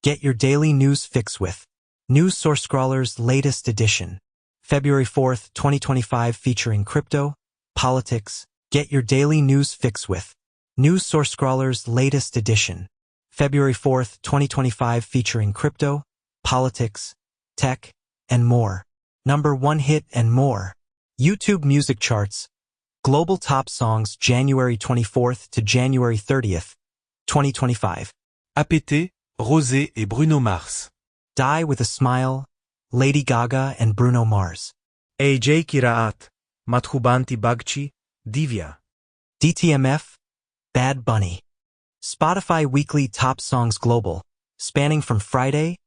Get your daily news fix with News Source Scrawler's latest edition. February 4th, 2025, featuring crypto, politics. Get your daily news fix with News Source Scrawler's latest edition. February 4th, 2025, featuring crypto, politics, tech, and more. Number 1 hit and more. YouTube music charts. Global top songs January 24th to January 30th, 2025. APT, Rosé et Bruno Mars. Die with a Smile, Lady Gaga and Bruno Mars. AJ Kiraat, Madhubanti Bagchi, Divya. DTMF, Bad Bunny. Spotify Weekly Top Songs Global, spanning from Friday,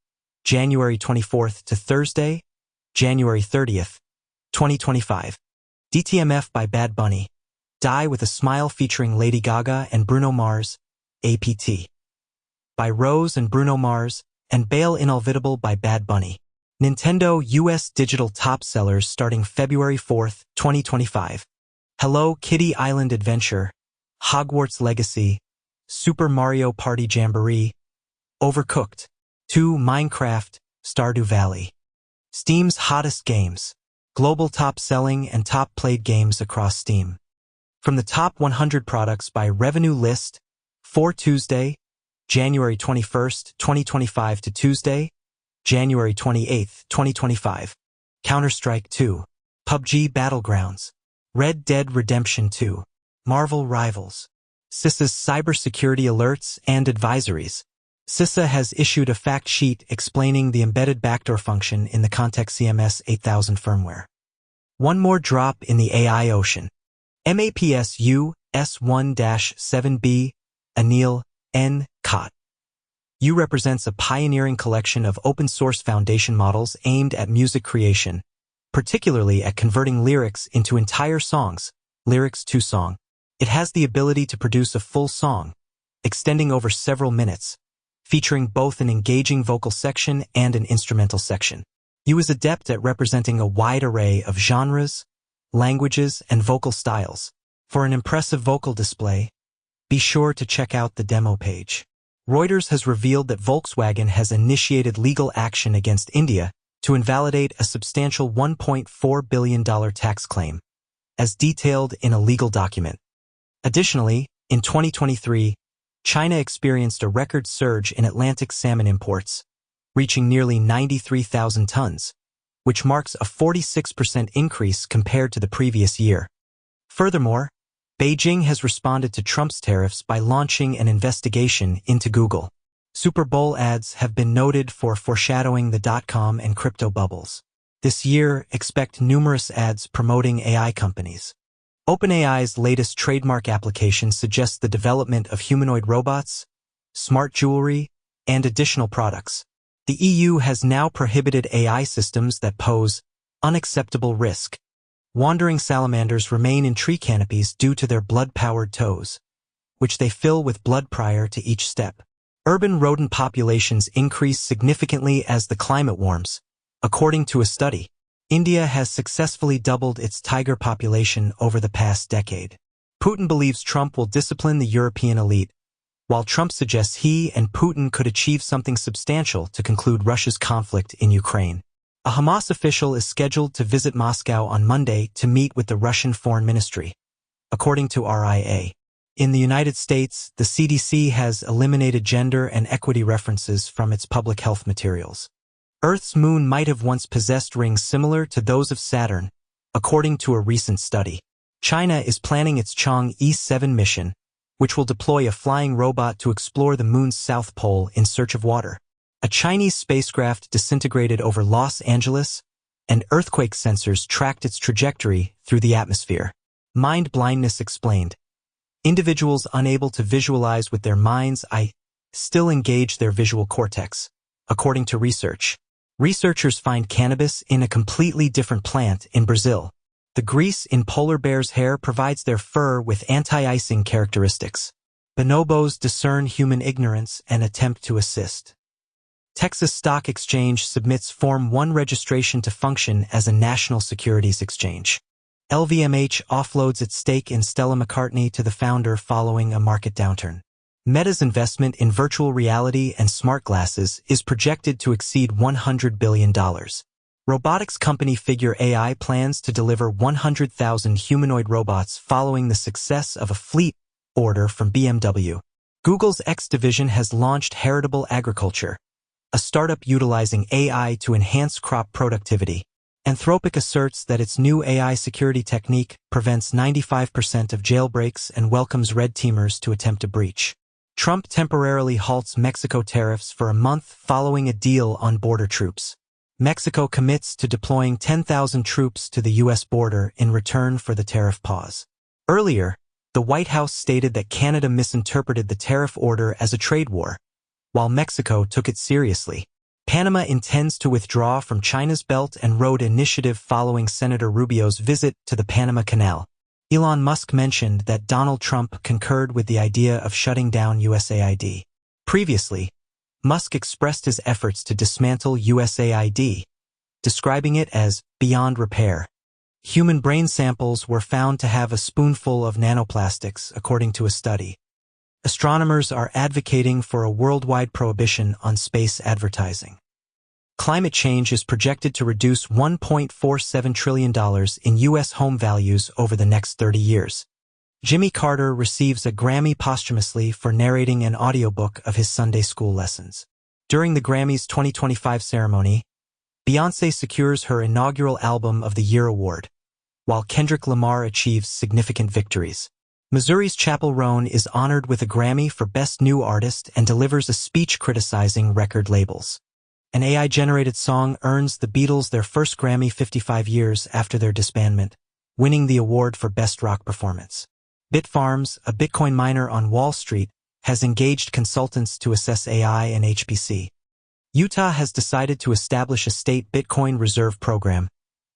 January 24th to Thursday, January 30th, 2025. DTMF by Bad Bunny. Die with a Smile featuring Lady Gaga and Bruno Mars, APT. By Rose and Bruno Mars, and Bail Inolvidable by Bad Bunny. Nintendo US Digital Top Sellers starting February 4th, 2025. Hello Kitty Island Adventure, Hogwarts Legacy, Super Mario Party Jamboree, Overcooked, 2 Minecraft, Stardew Valley. Steam's hottest games. Global top selling and top played games across Steam. From the top 100 products by revenue list, for Tuesday, January 21st, 2025 to Tuesday, January 28th, 2025. Counter-Strike 2, PUBG Battlegrounds, Red Dead Redemption 2, Marvel Rivals. CISA's cybersecurity alerts and advisories. CISA has issued a fact sheet explaining the embedded backdoor function in the Context CMS 8000 firmware. One more drop in the AI ocean. MAPSU S1-7B, Anil N. Kott. U represents a pioneering collection of open-source foundation models aimed at music creation, particularly at converting lyrics into entire songs, lyrics to song. It has the ability to produce a full song, extending over several minutes, featuring both an engaging vocal section and an instrumental section. U is adept at representing a wide array of genres, languages, and vocal styles. For an impressive vocal display, be sure to check out the demo page. Reuters has revealed that Volkswagen has initiated legal action against India to invalidate a substantial $1.4 billion tax claim, as detailed in a legal document. Additionally, in 2023, China experienced a record surge in Atlantic salmon imports, reaching nearly 93,000 tons, which marks a 46% increase compared to the previous year. Furthermore, Beijing has responded to Trump's tariffs by launching an investigation into Google. Super Bowl ads have been noted for foreshadowing the dot-com and crypto bubbles. This year, expect numerous ads promoting AI companies. OpenAI's latest trademark application suggests the development of humanoid robots, smart jewelry, and additional products. The EU has now prohibited AI systems that pose unacceptable risk. Wandering salamanders remain in tree canopies due to their blood-powered toes, which they fill with blood prior to each step. Urban rodent populations increase significantly as the climate warms. According to a study, India has successfully doubled its tiger population over the past decade. Putin believes Trump will discipline the European elite, while Trump suggests he and Putin could achieve something substantial to conclude Russia's conflict in Ukraine. A Hamas official is scheduled to visit Moscow on Monday to meet with the Russian Foreign Ministry, according to RIA. In the United States, the CDC has eliminated gender and equity references from its public health materials. Earth's moon might have once possessed rings similar to those of Saturn, according to a recent study. China is planning its Chang'e 7 mission, which will deploy a flying robot to explore the moon's south pole in search of water. A Chinese spacecraft disintegrated over Los Angeles, and earthquake sensors tracked its trajectory through the atmosphere. Mind blindness explained. Individuals unable to visualize with their mind's eye still engage their visual cortex, according to research. Researchers find cannabis in a completely different plant in Brazil. The grease in polar bears' hair provides their fur with anti-icing characteristics. Bonobos discern human ignorance and attempt to assist. Texas Stock Exchange submits Form 1 registration to function as a national securities exchange. LVMH offloads its stake in Stella McCartney to the founder following a market downturn. Meta's investment in virtual reality and smart glasses is projected to exceed $100 billion. Robotics company Figure AI plans to deliver 100,000 humanoid robots following the success of a fleet order from BMW. Google's X division has launched Heritable Agriculture, a startup utilizing AI to enhance crop productivity. Anthropic asserts that its new AI security technique prevents 95% of jailbreaks and welcomes red teamers to attempt a breach. Trump temporarily halts Mexico tariffs for a month following a deal on border troops. Mexico commits to deploying 10,000 troops to the U.S. border in return for the tariff pause. Earlier, the White House stated that Canada misinterpreted the tariff order as a trade war, while Mexico took it seriously. Panama intends to withdraw from China's Belt and Road Initiative following Senator Rubio's visit to the Panama Canal. Elon Musk mentioned that Donald Trump concurred with the idea of shutting down USAID. Previously, Musk expressed his efforts to dismantle USAID, describing it as beyond repair. Human brain samples were found to have a spoonful of nanoplastics, according to a study. Astronomers are advocating for a worldwide prohibition on space advertising. Climate change is projected to reduce $1.47 trillion in U.S. home values over the next 30 years. Jimmy Carter receives a Grammy posthumously for narrating an audiobook of his Sunday school lessons. During the Grammys 2025 ceremony, Beyoncé secures her inaugural Album of the Year award, while Kendrick Lamar achieves significant victories. Missouri's Chappell Roan is honored with a Grammy for Best New Artist and delivers a speech criticizing record labels. An AI-generated song earns the Beatles their first Grammy 55 years after their disbandment, winning the award for Best Rock Performance. Bitfarms, a Bitcoin miner on Wall Street, has engaged consultants to assess AI and HPC. Utah has decided to establish a state Bitcoin reserve program,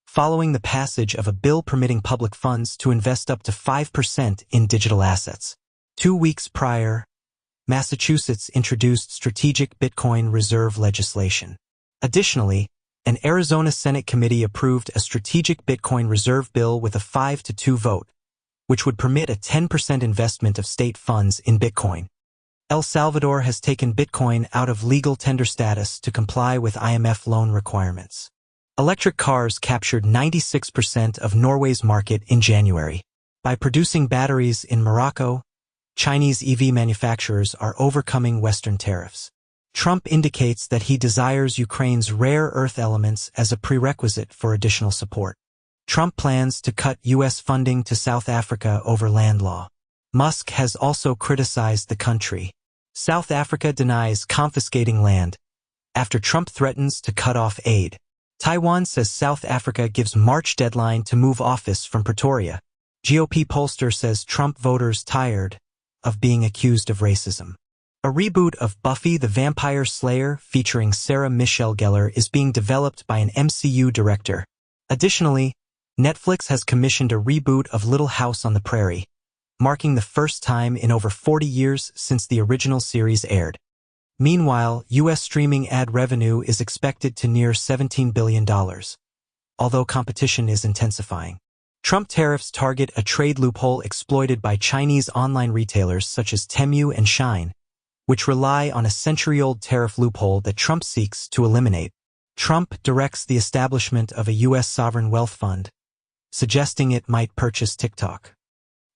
following the passage of a bill permitting public funds to invest up to 5% in digital assets. 2 weeks prior, Massachusetts introduced strategic Bitcoin reserve legislation. Additionally, an Arizona Senate committee approved a strategic Bitcoin reserve bill with a 5-2 vote, which would permit a 10% investment of state funds in Bitcoin. El Salvador has taken Bitcoin out of legal tender status to comply with IMF loan requirements. Electric cars captured 96% of Norway's market in January. By producing batteries in Morocco, Chinese EV manufacturers are overcoming Western tariffs. Trump indicates that he desires Ukraine's rare earth elements as a prerequisite for additional support. Trump plans to cut U.S. funding to South Africa over land law. Musk has also criticized the country. South Africa denies confiscating land after Trump threatens to cut off aid. Taiwan says South Africa gives March deadline to move office from Pretoria. GOP pollster says Trump voters tired of being accused of racism. A reboot of Buffy the Vampire Slayer featuring Sarah Michelle Gellar is being developed by an MCU director. Additionally, Netflix has commissioned a reboot of Little House on the Prairie, marking the first time in over 40 years since the original series aired. Meanwhile, U.S. streaming ad revenue is expected to near $17 billion, although competition is intensifying. Trump tariffs target a trade loophole exploited by Chinese online retailers such as Temu and Shein, which rely on a century-old tariff loophole that Trump seeks to eliminate. Trump directs the establishment of a U.S. sovereign wealth fund, suggesting it might purchase TikTok.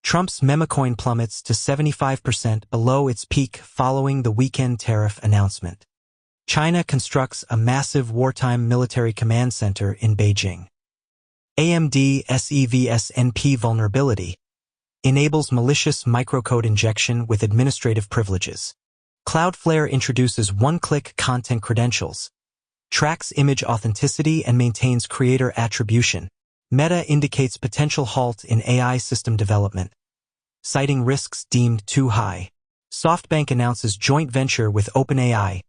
Trump's memecoin plummets to 75% below its peak following the weekend tariff announcement. China constructs a massive wartime military command center in Beijing. AMD SEVSNP vulnerability enables malicious microcode injection with administrative privileges. Cloudflare introduces one-click content credentials, tracks image authenticity and maintains creator attribution. Meta indicates potential halt in AI system development, citing risks deemed too high. SoftBank announces joint venture with OpenAI,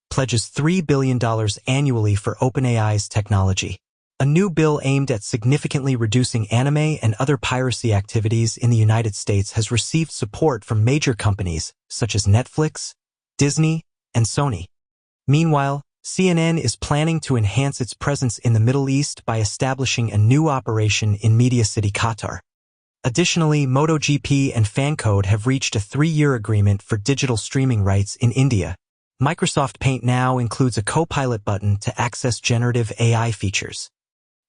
pledges $3 billion annually for OpenAI's technology. A new bill aimed at significantly reducing anime and other piracy activities in the United States has received support from major companies such as Netflix, Disney, and Sony. Meanwhile, CNN is planning to enhance its presence in the Middle East by establishing a new operation in Media City, Qatar. Additionally, MotoGP and FanCode have reached a 3-year agreement for digital streaming rights in India. Microsoft Paint now includes a Copilot button to access generative AI features.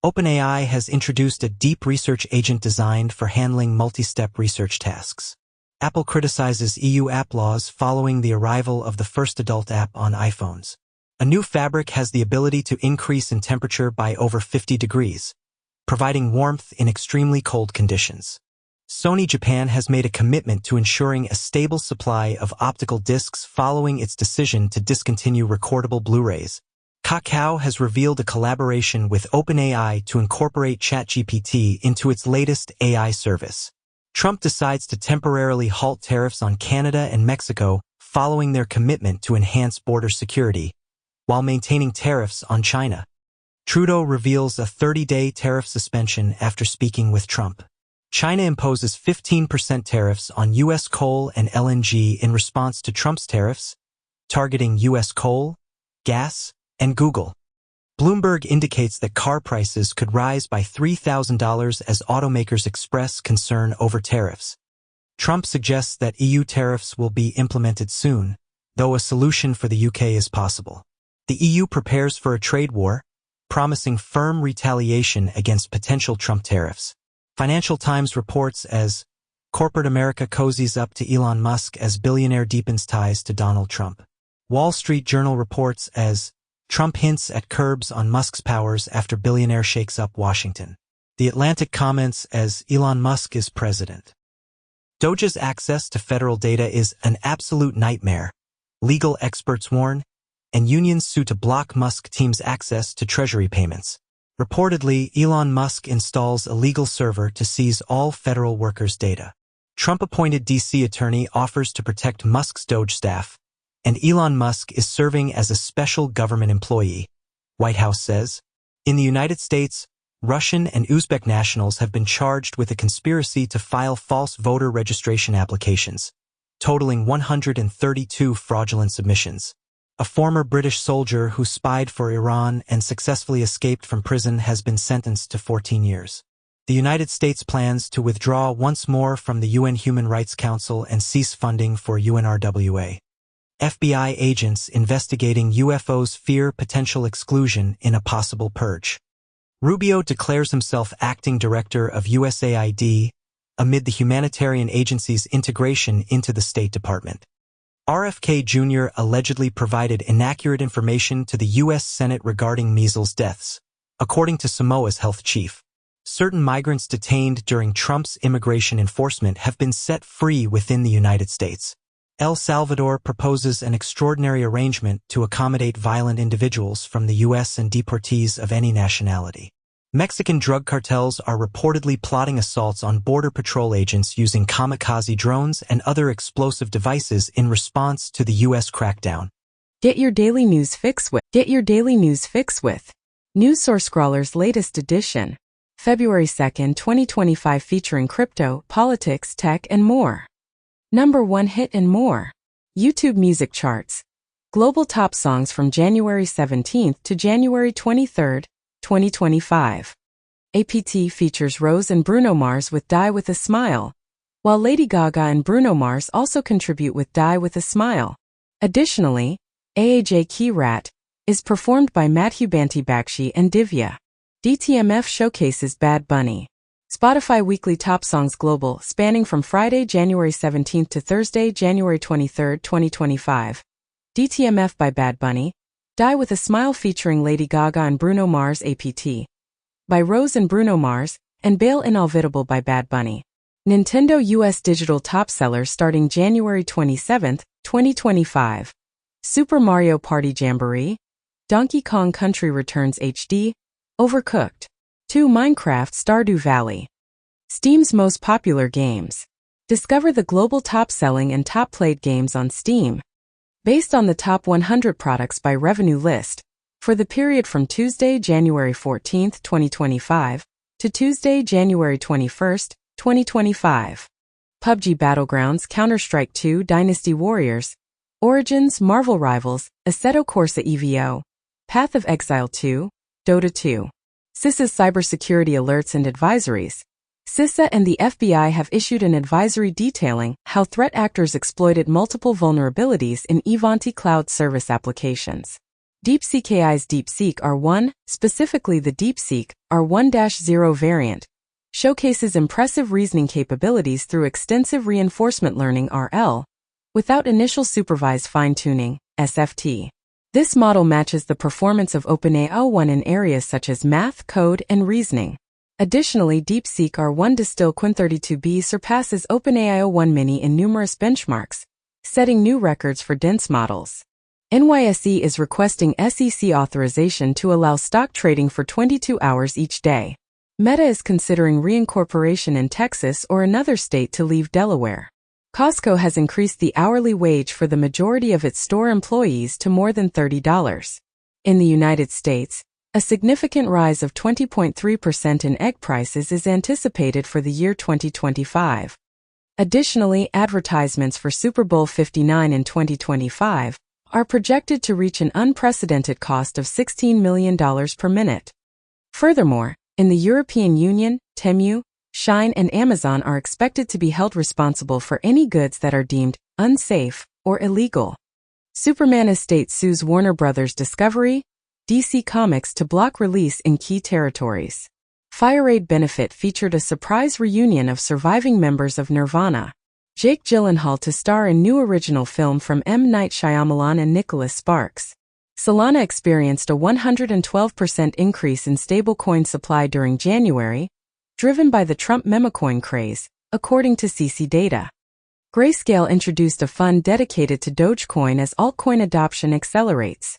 OpenAI has introduced a deep research agent designed for handling multi-step research tasks. Apple criticizes EU app laws following the arrival of the first adult app on iPhones. A new fabric has the ability to increase in temperature by over 50 degrees, providing warmth in extremely cold conditions. Sony Japan has made a commitment to ensuring a stable supply of optical discs following its decision to discontinue recordable Blu-rays. Kakao has revealed a collaboration with OpenAI to incorporate ChatGPT into its latest AI service. Trump decides to temporarily halt tariffs on Canada and Mexico following their commitment to enhance border security, while maintaining tariffs on China. Trudeau reveals a 30-day tariff suspension after speaking with Trump. China imposes 15% tariffs on U.S. coal and LNG in response to Trump's tariffs, targeting U.S. coal, gas, and Google. Bloomberg indicates that car prices could rise by $3,000 as automakers express concern over tariffs. Trump suggests that EU tariffs will be implemented soon, though a solution for the UK is possible. The EU prepares for a trade war, promising firm retaliation against potential Trump tariffs. Financial Times reports as corporate America cozies up to Elon Musk as billionaire deepens ties to Donald Trump. Wall Street Journal reports as Trump hints at curbs on Musk's powers after billionaire shakes up Washington. The Atlantic comments as Elon Musk is president. Doge's access to federal data is an absolute nightmare, legal experts warn, and unions sue to block Musk team's access to Treasury payments. Reportedly, Elon Musk installs a legal server to seize all federal workers' data. Trump-appointed D.C. attorney offers to protect Musk's Doge staff, and Elon Musk is serving as a special government employee, White House says. In the United States, Russian and Uzbek nationals have been charged with a conspiracy to file false voter registration applications, totaling 132 fraudulent submissions. A former British soldier who spied for Iran and successfully escaped from prison has been sentenced to 14 years. The United States plans to withdraw once more from the UN Human Rights Council and cease funding for UNRWA. FBI agents investigating UFOs fear potential exclusion in a possible purge. Rubio declares himself acting director of USAID amid the humanitarian agency's integration into the State Department. RFK Jr. allegedly provided inaccurate information to the U.S. Senate regarding measles deaths, according to Samoa's health chief. Certain migrants detained during Trump's immigration enforcement have been set free within the United States. El Salvador proposes an extraordinary arrangement to accommodate violent individuals from the U.S. and deportees of any nationality. Mexican drug cartels are reportedly plotting assaults on Border Patrol agents using kamikaze drones and other explosive devices in response to the U.S. crackdown. Get your daily news fix with News Source Scrawler's latest edition, February 2nd, 2025, featuring crypto, politics, tech, and more. Number 1 hit and more. YouTube music charts. Global top songs from January 17th to January 23rd, 2025. APT features Rose and Bruno Mars with Die With a Smile, while Lady Gaga and Bruno Mars also contribute with Die With a Smile. Additionally, AAJ Key Rat is performed by Madhu Banti Bakshi and Divya. DTMF showcases Bad Bunny. Spotify Weekly Top Songs Global, spanning from Friday, January 17th to Thursday, January 23rd, 2025. DTMF by Bad Bunny. Die With a Smile featuring Lady Gaga and Bruno Mars. APT by Rose and Bruno Mars, and Bail Inolvidable by Bad Bunny. Nintendo US Digital Top Sellers starting January 27th, 2025. Super Mario Party Jamboree. Donkey Kong Country Returns HD. Overcooked. 2 Minecraft Stardew Valley. Steam's most popular games. Discover the global top-selling and top-played games on Steam. Based on the top 100 products by revenue list, for the period from Tuesday, January 14th, 2025, to Tuesday, January 21st, 2025. PUBG Battlegrounds, Counter-Strike 2, Dynasty Warriors, Origins, Marvel Rivals, Assetto Corsa EVO, Path of Exile 2, Dota 2. CISA's cybersecurity alerts and advisories. CISA and the FBI have issued an advisory detailing how threat actors exploited multiple vulnerabilities in Ivanti cloud service applications. DeepSeek AI's DeepSeek R1, specifically the DeepSeek R1-0 variant, showcases impressive reasoning capabilities through extensive reinforcement learning RL, without initial supervised fine-tuning, SFT. This model matches the performance of OpenAI O1 in areas such as math, code, and reasoning. Additionally, DeepSeek R1 Distill Quin32b surpasses OpenAI O1 Mini in numerous benchmarks, setting new records for dense models. NYSE is requesting SEC authorization to allow stock trading for 22 hours each day. Meta is considering reincorporation in Texas or another state to leave Delaware. Costco has increased the hourly wage for the majority of its store employees to more than $30. In the United States, a significant rise of 20.3% in egg prices is anticipated for the year 2025. Additionally, advertisements for Super Bowl 59 in 2025 are projected to reach an unprecedented cost of $16 million per minute. Furthermore, in the European Union, Temu, Shein, and Amazon are expected to be held responsible for any goods that are deemed unsafe or illegal. Superman estate sues Warner Bros. Discovery, DC Comics to block release in key territories. Fire Aid Benefit featured a surprise reunion of surviving members of Nirvana. Jake Gyllenhaal to star in new original film from M. Night Shyamalan and Nicholas Sparks. Solana experienced a 112% increase in stablecoin supply during January, driven by the Trump memecoin craze, according to CC Data. Grayscale introduced a fund dedicated to Dogecoin as altcoin adoption accelerates.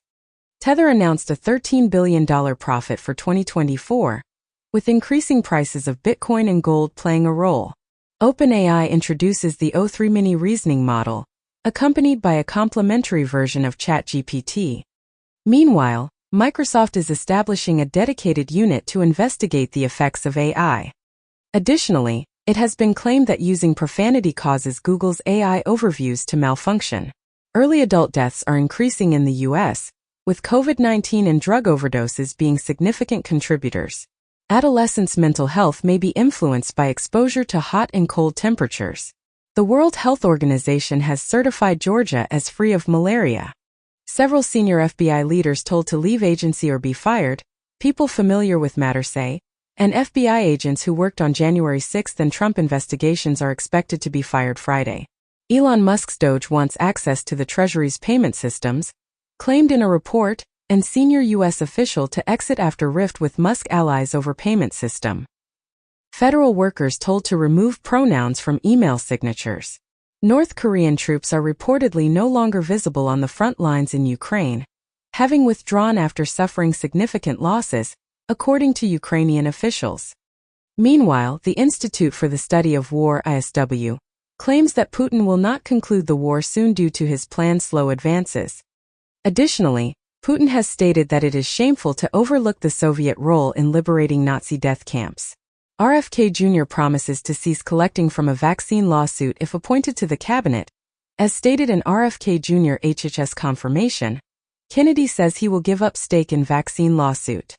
Tether announced a $13 billion profit for 2024, with increasing prices of Bitcoin and gold playing a role. OpenAI introduces the O3 Mini reasoning model, accompanied by a complementary version of ChatGPT. Meanwhile, Microsoft is establishing a dedicated unit to investigate the effects of AI. Additionally, it has been claimed that using profanity causes Google's AI overviews to malfunction. Early adult deaths are increasing in the U.S., with COVID-19 and drug overdoses being significant contributors. Adolescents' mental health may be influenced by exposure to hot and cold temperatures. The World Health Organization has certified Georgia as free of malaria. Several senior FBI leaders told to leave agency or be fired, people familiar with matter say, and FBI agents who worked on January 6 and Trump investigations are expected to be fired Friday. Elon Musk's Doge wants access to the Treasury's payment systems, claimed in a report, and senior U.S. official to exit after rift with Musk allies over payment system. Federal workers told to remove pronouns from email signatures. North Korean troops are reportedly no longer visible on the front lines in Ukraine, having withdrawn after suffering significant losses, according to Ukrainian officials. Meanwhile, the Institute for the Study of War (ISW) claims that Putin will not conclude the war soon due to his planned slow advances. Additionally, Putin has stated that it is shameful to overlook the Soviet role in liberating Nazi death camps. RFK Jr. promises to cease collecting from a vaccine lawsuit if appointed to the cabinet. As stated in RFK Jr. HHS confirmation, Kennedy says he will give up stake in vaccine lawsuit.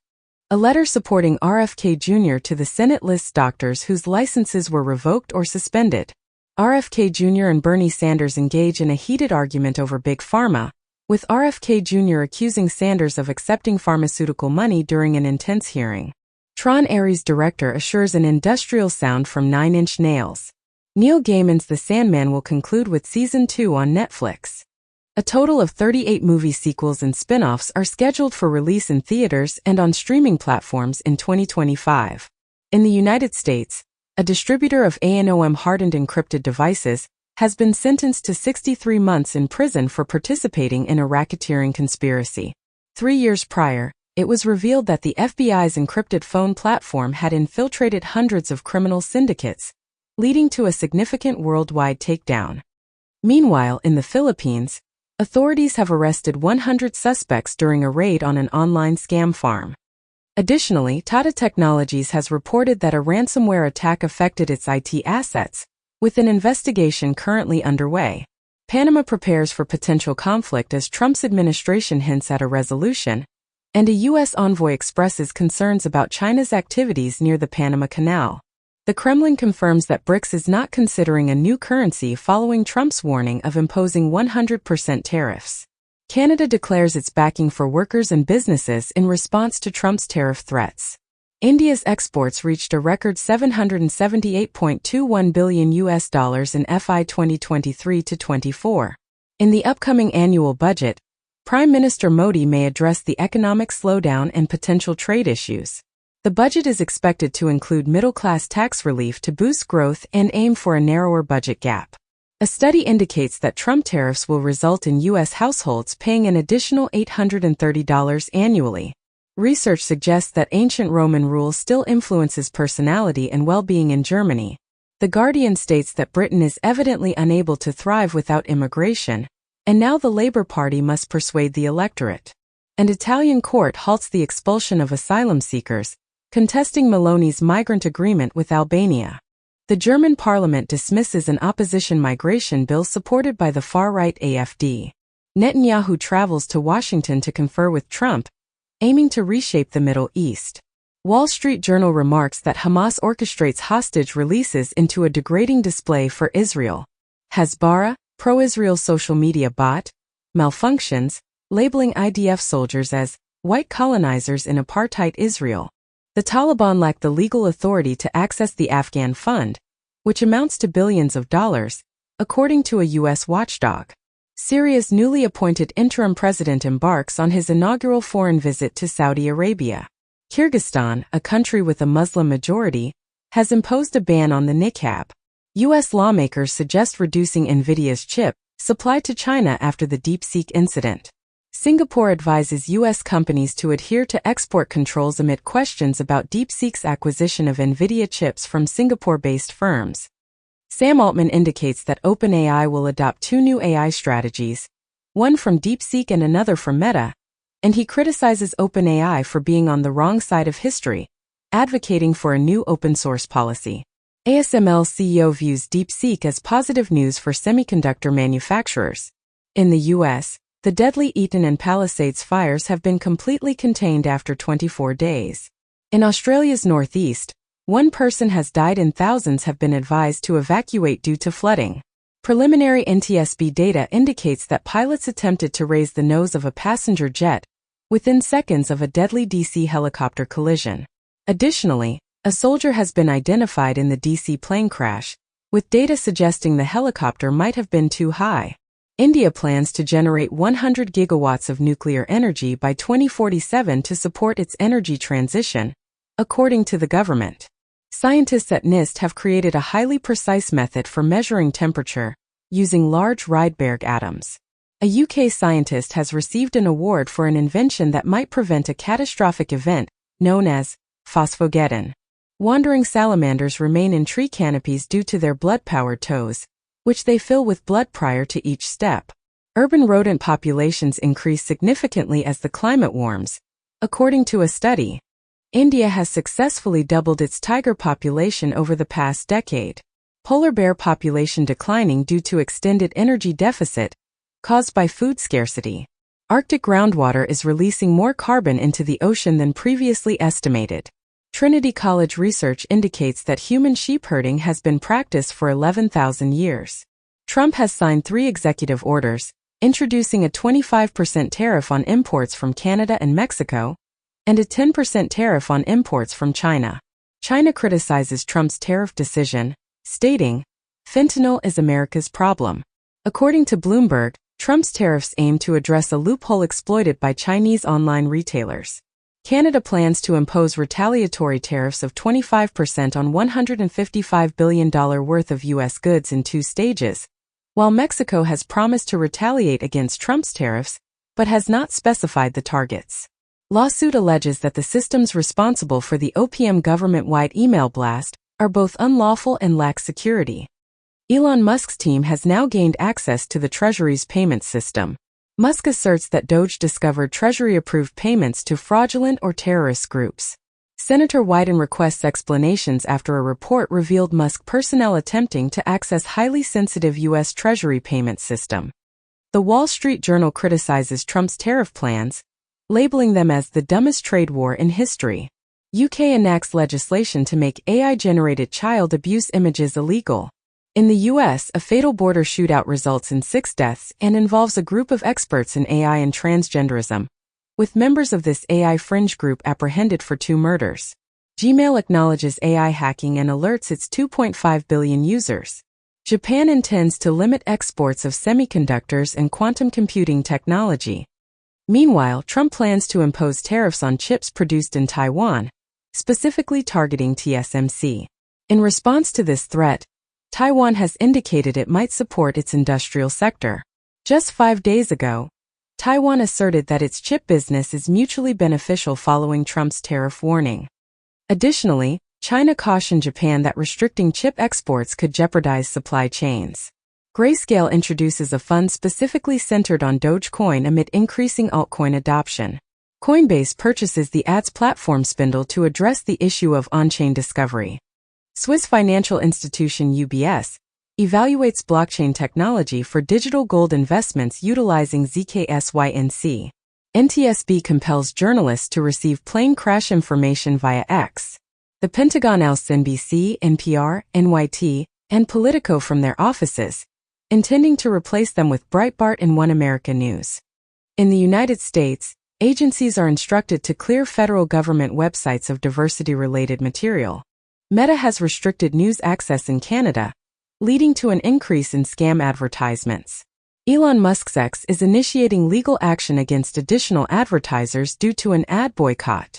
A letter supporting RFK Jr. to the Senate lists doctors whose licenses were revoked or suspended. RFK Jr. and Bernie Sanders engage in a heated argument over Big Pharma, with RFK Jr. accusing Sanders of accepting pharmaceutical money during an intense hearing. Tron Ares director assures an industrial sound from Nine Inch Nails. Neil Gaiman's The Sandman will conclude with Season 2 on Netflix. A total of 38 movie sequels and spin-offs are scheduled for release in theaters and on streaming platforms in 2025. In the United States, a distributor of ANOM-hardened encrypted devices has been sentenced to 63 months in prison for participating in a racketeering conspiracy. 3 years prior, it was revealed that the FBI's encrypted phone platform had infiltrated hundreds of criminal syndicates, leading to a significant worldwide takedown. Meanwhile, in the Philippines, authorities have arrested 100 suspects during a raid on an online scam farm. Additionally, Tata Technologies has reported that a ransomware attack affected its IT assets, with an investigation currently underway. Panama prepares for potential conflict as Trump's administration hints at a resolution, and a U.S. envoy expresses concerns about China's activities near the Panama Canal. The Kremlin confirms that BRICS is not considering a new currency following Trump's warning of imposing 100% tariffs. Canada declares its backing for workers and businesses in response to Trump's tariff threats. India's exports reached a record $778.21 billion in FY 2023-24. In the upcoming annual budget, Prime Minister Modi may address the economic slowdown and potential trade issues. The budget is expected to include middle-class tax relief to boost growth and aim for a narrower budget gap. A study indicates that Trump tariffs will result in U.S. households paying an additional $830 annually. Research suggests that ancient Roman rule still influences personality and well-being in Germany. The Guardian states that Britain is evidently unable to thrive without immigration, and now the Labour Party must persuade the electorate. An Italian court halts the expulsion of asylum seekers, contesting Meloni's migrant agreement with Albania. The German parliament dismisses an opposition migration bill supported by the far-right AfD. Netanyahu travels to Washington to confer with Trump, aiming to reshape the Middle East. Wall Street Journal remarks that Hamas orchestrates hostage releases into a degrading display for Israel. Hasbara, pro-Israel social media bot, malfunctions, labeling IDF soldiers as white colonizers in apartheid Israel. The Taliban lack the legal authority to access the Afghan fund, which amounts to billions of dollars, according to a U.S. watchdog. Syria's newly appointed interim president embarks on his inaugural foreign visit to Saudi Arabia. Kyrgyzstan, a country with a Muslim majority, has imposed a ban on the niqab. U.S. lawmakers suggest reducing Nvidia's chip supply to China after the DeepSeek incident. Singapore advises U.S. companies to adhere to export controls amid questions about DeepSeek's acquisition of Nvidia chips from Singapore-based firms. Sam Altman indicates that OpenAI will adopt two new AI strategies, one from DeepSeek and another from Meta, and he criticizes OpenAI for being on the wrong side of history, advocating for a new open-source policy. ASML CEO views DeepSeek as positive news for semiconductor manufacturers. In the U.S., the deadly Eaton and Palisades fires have been completely contained after 24 days. In Australia's northeast, one person has died and thousands have been advised to evacuate due to flooding. Preliminary NTSB data indicates that pilots attempted to raise the nose of a passenger jet within seconds of a deadly DC helicopter collision. Additionally, a soldier has been identified in the DC plane crash, with data suggesting the helicopter might have been too high. India plans to generate 100 gigawatts of nuclear energy by 2047 to support its energy transition, according to the government. Scientists at NIST have created a highly precise method for measuring temperature, using large Rydberg atoms. A UK scientist has received an award for an invention that might prevent a catastrophic event, known as phosphogeddon. Wandering salamanders remain in tree canopies due to their blood-powered toes, which they fill with blood prior to each step. Urban rodent populations increase significantly as the climate warms, according to a study. India has successfully doubled its tiger population over the past decade. Polar bear population declining due to extended energy deficit caused by food scarcity. Arctic groundwater is releasing more carbon into the ocean than previously estimated. Trinity College research indicates that human sheep herding has been practiced for 11,000 years. Trump has signed 3 executive orders, introducing a 25% tariff on imports from Canada and Mexico, and a 10% tariff on imports from China. China criticizes Trump's tariff decision, stating, "Fentanyl is America's problem." According to Bloomberg, Trump's tariffs aim to address a loophole exploited by Chinese online retailers. Canada plans to impose retaliatory tariffs of 25% on $155 billion worth of U.S. goods in 2 stages, while Mexico has promised to retaliate against Trump's tariffs, but has not specified the targets. Lawsuit alleges that the systems responsible for the OPM government-wide email blast are both unlawful and lack security. Elon Musk's team has now gained access to the Treasury's payment system. Musk asserts that Doge discovered Treasury-approved payments to fraudulent or terrorist groups. Senator Wyden requests explanations after a report revealed Musk personnel attempting to access highly sensitive U.S. Treasury payment system. The Wall Street Journal criticizes Trump's tariff plans, labeling them as the dumbest trade war in history. UK enacts legislation to make AI-generated child abuse images illegal. In the US, a fatal border shootout results in 6 deaths and involves a group of experts in AI and transgenderism, with members of this AI fringe group apprehended for 2 murders. Gmail acknowledges AI hacking and alerts its 2.5 billion users. Japan intends to limit exports of semiconductors and quantum computing technology. Meanwhile, Trump plans to impose tariffs on chips produced in Taiwan, specifically targeting TSMC. In response to this threat, Taiwan has indicated it might support its industrial sector. Just 5 days ago, Taiwan asserted that its chip business is mutually beneficial following Trump's tariff warning. Additionally, China cautioned Japan that restricting chip exports could jeopardize supply chains. Grayscale introduces a fund specifically centered on Dogecoin amid increasing altcoin adoption. Coinbase purchases the ads platform Spindle to address the issue of on-chain discovery. Swiss financial institution UBS evaluates blockchain technology for digital gold investments utilizing ZKSYNC. NTSB compels journalists to receive plane crash information via X. The Pentagon ousts NBC, NPR, NYT, and Politico from their offices, intending to replace them with Breitbart and One America News. In the United States, agencies are instructed to clear federal government websites of diversity-related material. Meta has restricted news access in Canada, leading to an increase in scam advertisements. Elon Musk's X is initiating legal action against additional advertisers due to an ad boycott.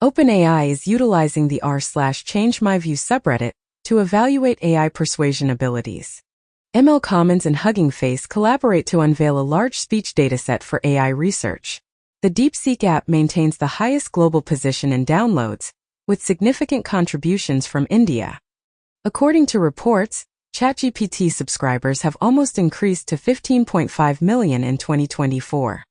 OpenAI is utilizing the r/ChangeMyView subreddit to evaluate AI persuasion abilities. ML Commons and Hugging Face collaborate to unveil a large speech dataset for AI research. The DeepSeek app maintains the highest global position in downloads, with significant contributions from India. According to reports, ChatGPT subscribers have almost increased to 15.5 million in 2024.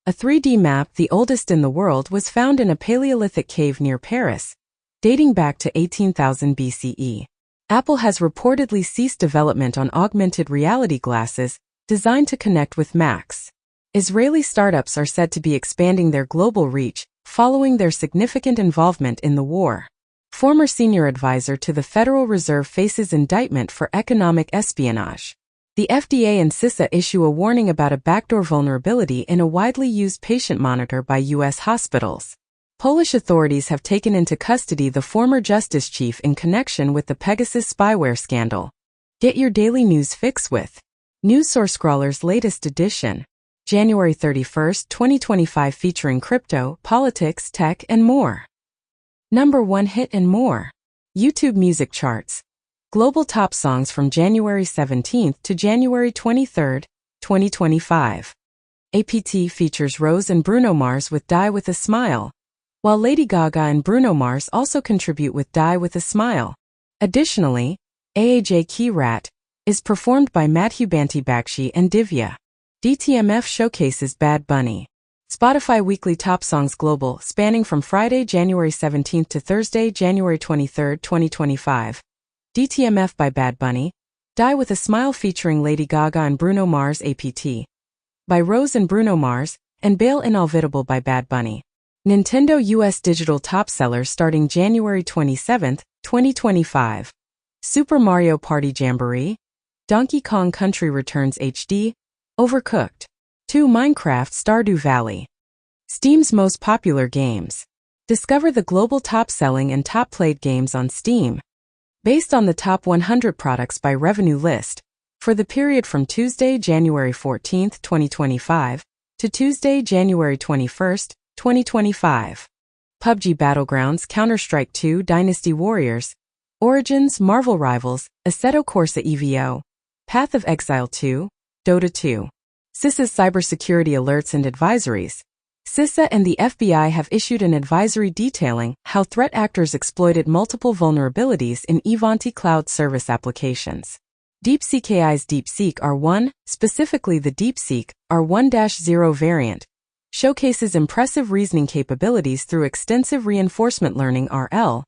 A 3D map, the oldest in the world, was found in a Paleolithic cave near Paris, dating back to 18,000 BCE. Apple has reportedly ceased development on augmented reality glasses designed to connect with Macs. Israeli startups are said to be expanding their global reach following their significant involvement in the war. Former senior advisor to the Federal Reserve faces indictment for economic espionage. The FDA and CISA issue a warning about a backdoor vulnerability in a widely used patient monitor by U.S. hospitals. Polish authorities have taken into custody the former justice chief in connection with the Pegasus spyware scandal. Get your daily news fix with NewsSourceScrawler's latest edition, January 31, 2025, featuring crypto, politics, tech, and more. Number 1 hit and more. YouTube music charts. Global top songs from January 17 to January 23, 2025. APT features Rose and Bruno Mars with Die With a Smile, while Lady Gaga and Bruno Mars also contribute with Die With a Smile. Additionally, AAJ Key Rat is performed by Madhu Banti Bakshi and Divya. DTMF showcases Bad Bunny. Spotify Weekly Top Songs Global, spanning from Friday, January 17 to Thursday, January 23, 2025. DTMF by Bad Bunny. Die With a Smile featuring Lady Gaga and Bruno Mars. APT by Rose and Bruno Mars, and Bail Inolvidable by Bad Bunny. Nintendo US Digital Top Sellers starting January 27, 2025. Super Mario Party Jamboree. Donkey Kong Country Returns HD. Overcooked. 2 Minecraft Stardew Valley. Steam's most popular games. Discover the global top-selling and top-played games on Steam. Based on the top 100 products by revenue list, for the period from Tuesday, January 14, 2025, to Tuesday, January 21, 2025. PUBG Battlegrounds, Counter-Strike 2, Dynasty Warriors, Origins, Marvel Rivals, Assetto Corsa EVO, Path of Exile 2, Dota 2. CISA's cybersecurity alerts and advisories. CISA and the FBI have issued an advisory detailing how threat actors exploited multiple vulnerabilities in Ivanti cloud service applications. DeepSeek AI's DeepSeek R1, specifically the DeepSeek R1-0 variant, showcases impressive reasoning capabilities through extensive reinforcement learning RL,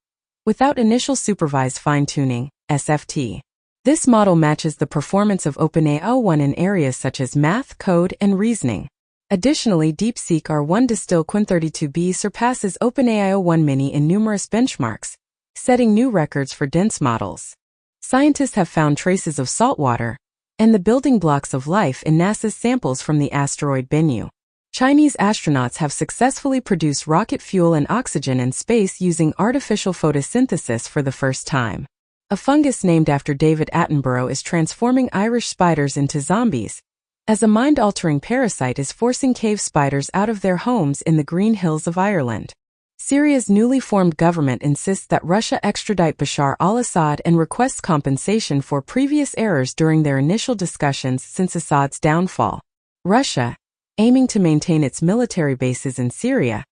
without initial supervised fine-tuning, SFT. This model matches the performance of OpenAI-O1 in areas such as math, code, and reasoning. Additionally, DeepSeek R1 Distill Quin32b surpasses OpenAI O1 Mini in numerous benchmarks, setting new records for dense models. Scientists have found traces of saltwater and the building blocks of life in NASA's samples from the asteroid Bennu. Chinese astronauts have successfully produced rocket fuel and oxygen in space using artificial photosynthesis for the first time. A fungus named after David Attenborough is transforming Irish spiders into zombies, as a mind-altering parasite is forcing cave spiders out of their homes in the Green Hills of Ireland. Syria's newly formed government insists that Russia extradite Bashar al-Assad and requests compensation for previous errors during their initial discussions since Assad's downfall. Russia, aiming to maintain its military bases in Syria,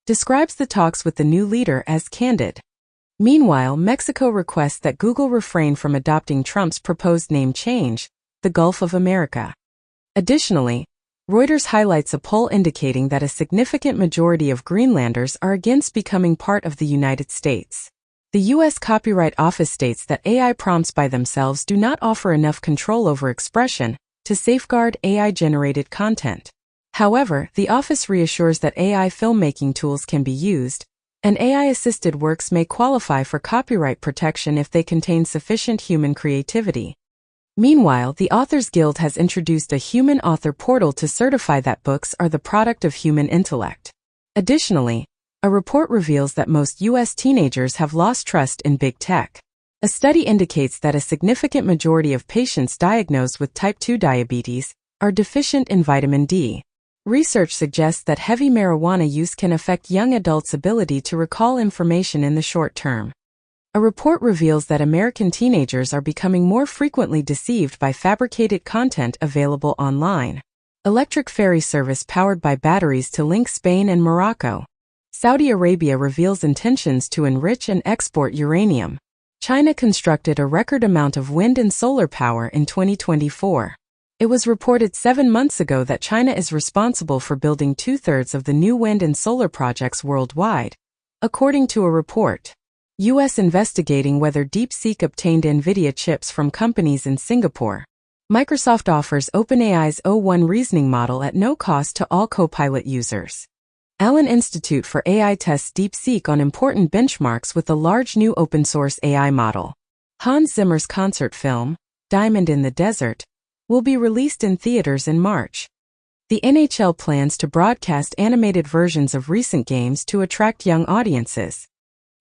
describes the talks with the new leader as candid. Meanwhile, Mexico requests that Google refrain from adopting Trump's proposed name change, the Gulf of America. Additionally, Reuters highlights a poll indicating that a significant majority of Greenlanders are against becoming part of the United States. The U.S. Copyright Office states that AI prompts by themselves do not offer enough control over expression to safeguard AI-generated content. However, the office reassures that AI filmmaking tools can be used, and AI-assisted works may qualify for copyright protection if they contain sufficient human creativity. Meanwhile, the Authors Guild has introduced a human author portal to certify that books are the product of human intellect. Additionally, a report reveals that most U.S. teenagers have lost trust in big tech. A study indicates that a significant majority of patients diagnosed with type 2 diabetes are deficient in vitamin D. Research suggests that heavy marijuana use can affect young adults' ability to recall information in the short term. A report reveals that American teenagers are becoming more frequently deceived by fabricated content available online. Electric ferry service powered by batteries to link Spain and Morocco. Saudi Arabia reveals intentions to enrich and export uranium. China constructed a record amount of wind and solar power in 2024. It was reported 7 months ago that China is responsible for building 2/3 of the new wind and solar projects worldwide, according to a report. U.S. investigating whether DeepSeek obtained NVIDIA chips from companies in Singapore. Microsoft offers OpenAI's O1 reasoning model at no cost to all Copilot users. Allen Institute for AI tests DeepSeek on important benchmarks with a large new open-source AI model. Hans Zimmer's concert film, Diamond in the Desert, will be released in theaters in March. The NHL plans to broadcast animated versions of recent games to attract young audiences.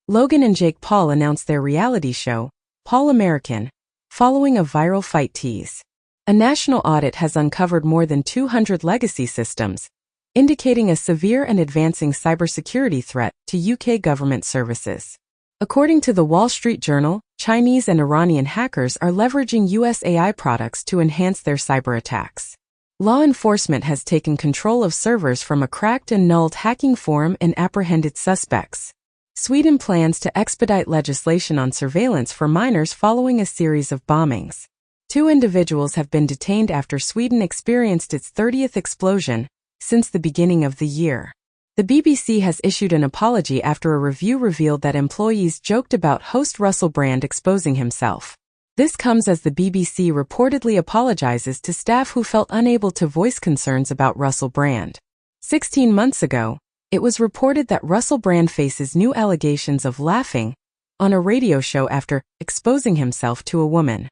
Logan and Jake Paul announced their reality show, Paul American, following a viral fight tease. A national audit has uncovered more than 200 legacy systems, indicating a severe and advancing cybersecurity threat to UK government services. According to the Wall Street Journal, Chinese and Iranian hackers are leveraging US AI products to enhance their cyber attacks. Law enforcement has taken control of servers from a cracked and nulled hacking forum and apprehended suspects. Sweden plans to expedite legislation on surveillance for minors following a series of bombings. 2 individuals have been detained after Sweden experienced its 30th explosion since the beginning of the year. The BBC has issued an apology after a review revealed that employees joked about host Russell Brand exposing himself. This comes as the BBC reportedly apologizes to staff who felt unable to voice concerns about Russell Brand. 16 months ago, it was reported that Russell Brand faces new allegations of laughing on a radio show after exposing himself to a woman.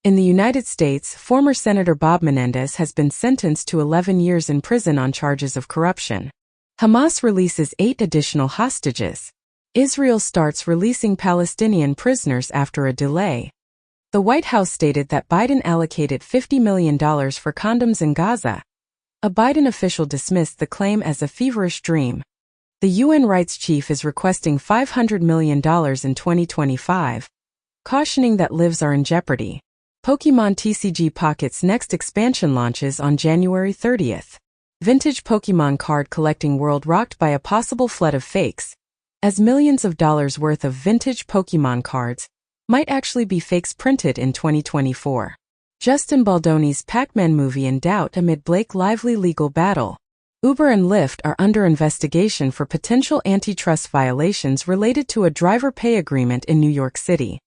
In the United States, former Senator Bob Menendez has been sentenced to 11 years in prison on charges of corruption. Hamas releases 8 additional hostages. Israel starts releasing Palestinian prisoners after a delay. The White House stated that Biden allocated $50 million for condoms in Gaza. A Biden official dismissed the claim as a feverish dream. The UN rights chief is requesting $500 million in 2025, cautioning that lives are in jeopardy. Pokémon TCG Pocket's next expansion launches on January 30th. Vintage Pokémon card collecting world rocked by a possible flood of fakes, as millions of dollars worth of vintage Pokémon cards might actually be fakes printed in 2024. Justin Baldoni's Pac-Man movie in doubt amid Blake Lively legal battle. Uber and Lyft are under investigation for potential antitrust violations related to a driver pay agreement in New York City.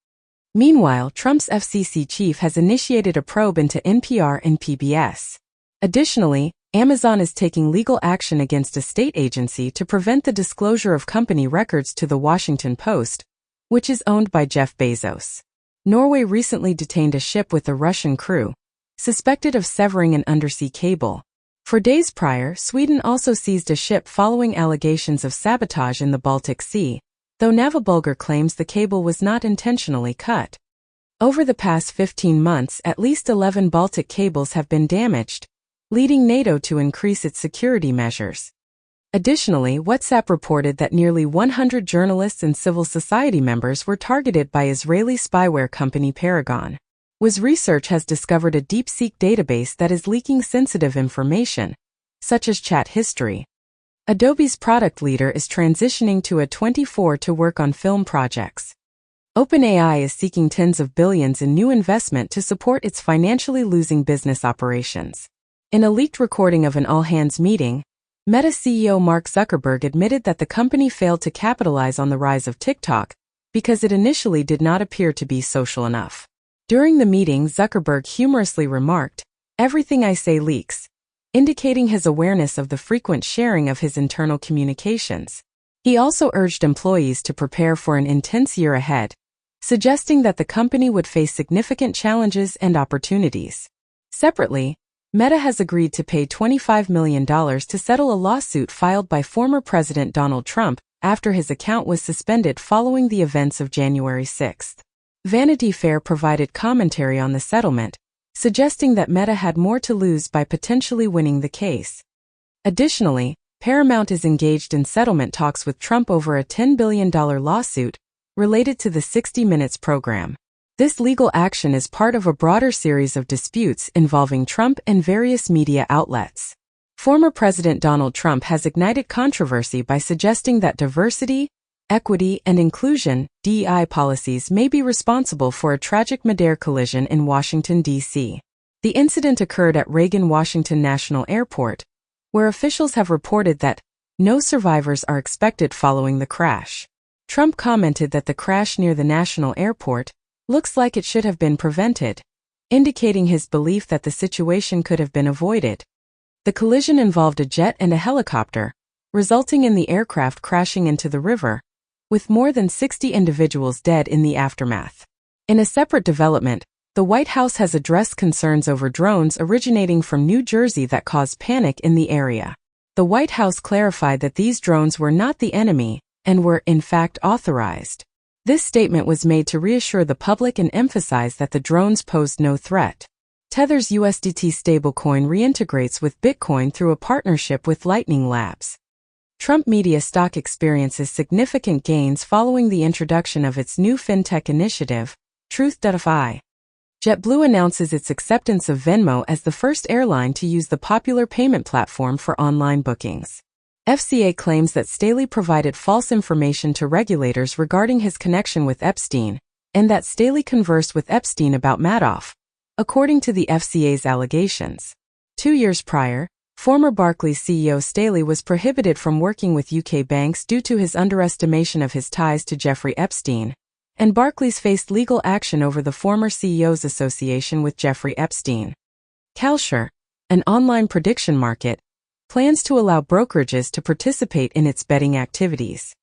Meanwhile, Trump's FCC chief has initiated a probe into NPR and PBS. Additionally, Amazon is taking legal action against a state agency to prevent the disclosure of company records to the Washington Post, which is owned by Jeff Bezos. Norway recently detained a ship with a Russian crew, suspected of severing an undersea cable. For days prior, Sweden also seized a ship following allegations of sabotage in the Baltic Sea, though Navabulgar claims the cable was not intentionally cut. Over the past 15 months, at least 11 Baltic cables have been damaged, leading NATO to increase its security measures. Additionally, WhatsApp reported that nearly 100 journalists and civil society members were targeted by Israeli spyware company Paragon. Wiz Research has discovered a DeepSeek database that is leaking sensitive information, such as chat history. Adobe's product leader is transitioning to A24 to work on film projects. OpenAI is seeking tens of billions in new investment to support its financially losing business operations. In a leaked recording of an all-hands meeting, Meta CEO Mark Zuckerberg admitted that the company failed to capitalize on the rise of TikTok because it initially did not appear to be social enough. During the meeting, Zuckerberg humorously remarked, "Everything I say leaks," indicating his awareness of the frequent sharing of his internal communications. He also urged employees to prepare for an intense year ahead, suggesting that the company would face significant challenges and opportunities. Separately, Meta has agreed to pay $25 million to settle a lawsuit filed by former President Donald Trump after his account was suspended following the events of January 6. Vanity Fair provided commentary on the settlement, suggesting that Meta had more to lose by potentially winning the case. Additionally, Paramount is engaged in settlement talks with Trump over a $10 billion lawsuit related to the 60 Minutes program. This legal action is part of a broader series of disputes involving Trump and various media outlets. Former President Donald Trump has ignited controversy by suggesting that diversity, equity, and inclusion (DEI) policies may be responsible for a tragic mid-air collision in Washington, D.C. The incident occurred at Reagan-Washington National Airport, where officials have reported that no survivors are expected following the crash. Trump commented that the crash near the national airport looks like it should have been prevented, indicating his belief that the situation could have been avoided. The collision involved a jet and a helicopter, resulting in the aircraft crashing into the river, with more than 60 individuals dead in the aftermath. In a separate development, the White House has addressed concerns over drones originating from New Jersey that caused panic in the area. The White House clarified that these drones were not the enemy and were, in fact, authorized. This statement was made to reassure the public and emphasize that the drones posed no threat. Tether's USDT stablecoin reintegrates with Bitcoin through a partnership with Lightning Labs. Trump Media stock experiences significant gains following the introduction of its new fintech initiative, Truth.fi. JetBlue announces its acceptance of Venmo as the first airline to use the popular payment platform for online bookings. FCA claims that Staley provided false information to regulators regarding his connection with Epstein, and that Staley conversed with Epstein about Madoff, according to the FCA's allegations. 2 years prior, former Barclays CEO Staley was prohibited from working with UK banks due to his underestimation of his ties to Jeffrey Epstein, and Barclays faced legal action over the former CEO's association with Jeffrey Epstein. Kalshare, an online prediction market, plans to allow brokerages to participate in its betting activities.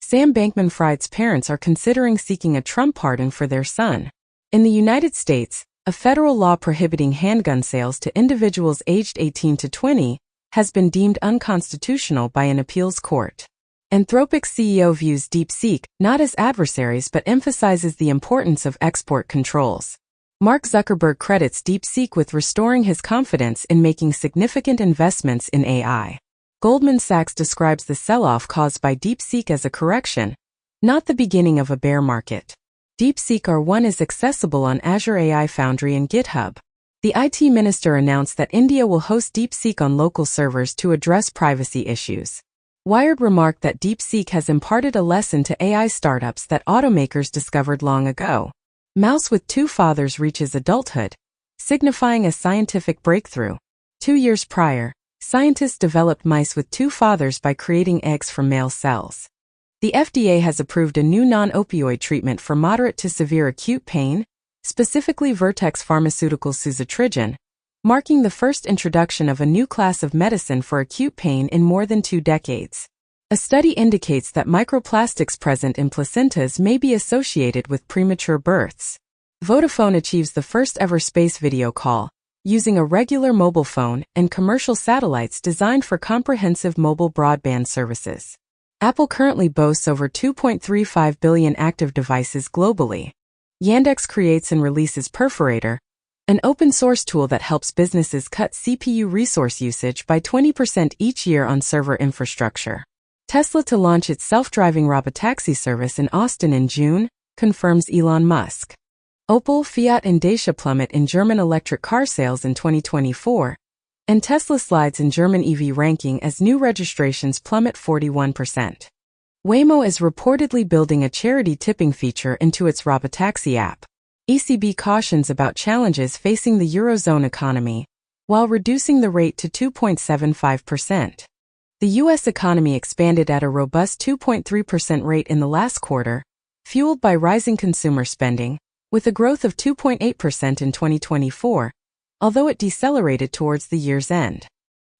Sam Bankman-Fried's parents are considering seeking a Trump pardon for their son. In the United States, a federal law prohibiting handgun sales to individuals aged 18 to 20 has been deemed unconstitutional by an appeals court. Anthropic's CEO views DeepSeek not as adversaries but emphasizes the importance of export controls. Mark Zuckerberg credits DeepSeek with restoring his confidence in making significant investments in AI. Goldman Sachs describes the sell-off caused by DeepSeek as a correction, not the beginning of a bear market. DeepSeek R1 is accessible on Azure AI Foundry and GitHub. The IT minister announced that India will host DeepSeek on local servers to address privacy issues. Wired remarked that DeepSeek has imparted a lesson to AI startups that automakers discovered long ago. Mouse with two fathers reaches adulthood, signifying a scientific breakthrough. 2 years prior, scientists developed mice with two fathers by creating eggs from male cells. The FDA has approved a new non-opioid treatment for moderate to severe acute pain, specifically Vertex Pharmaceuticals' suzetrigine, marking the first introduction of a new class of medicine for acute pain in more than 2 decades. A study indicates that microplastics present in placentas may be associated with premature births. Vodafone achieves the first-ever space video call, using a regular mobile phone and commercial satellites designed for comprehensive mobile broadband services. Apple currently boasts over 2.35 billion active devices globally. Yandex creates and releases Perforator, an open-source tool that helps businesses cut CPU resource usage by 20% each year on server infrastructure. Tesla to launch its self-driving robotaxi service in Austin in June, confirms Elon Musk. Opel, Fiat and Dacia plummet in German electric car sales in 2024, and Tesla slides in German EV ranking as new registrations plummet 41%. Waymo is reportedly building a charity tipping feature into its robotaxi app. ECB cautions about challenges facing the Eurozone economy, while reducing the rate to 2.75%. The U.S. economy expanded at a robust 2.3% rate in the last quarter, fueled by rising consumer spending, with a growth of 2.8% in 2024, although it decelerated towards the year's end.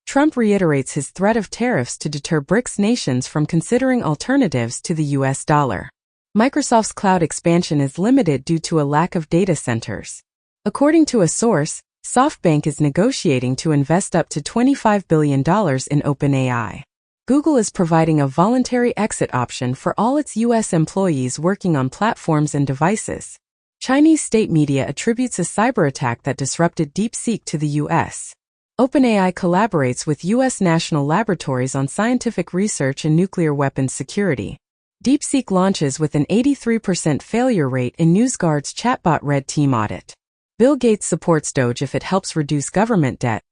Trump reiterates his threat of tariffs to deter BRICS nations from considering alternatives to the U.S. dollar. Microsoft's cloud expansion is limited due to a lack of data centers. According to a source, SoftBank is negotiating to invest up to $25 billion in OpenAI. Google is providing a voluntary exit option for all its U.S. employees working on platforms and devices. Chinese state media attributes a cyber attack that disrupted DeepSeek to the U.S. OpenAI collaborates with U.S. national laboratories on scientific research and nuclear weapons security. DeepSeek launches with an 83% failure rate in NewsGuard's chatbot Red Team audit. Bill Gates supports Doge if it helps reduce government debt,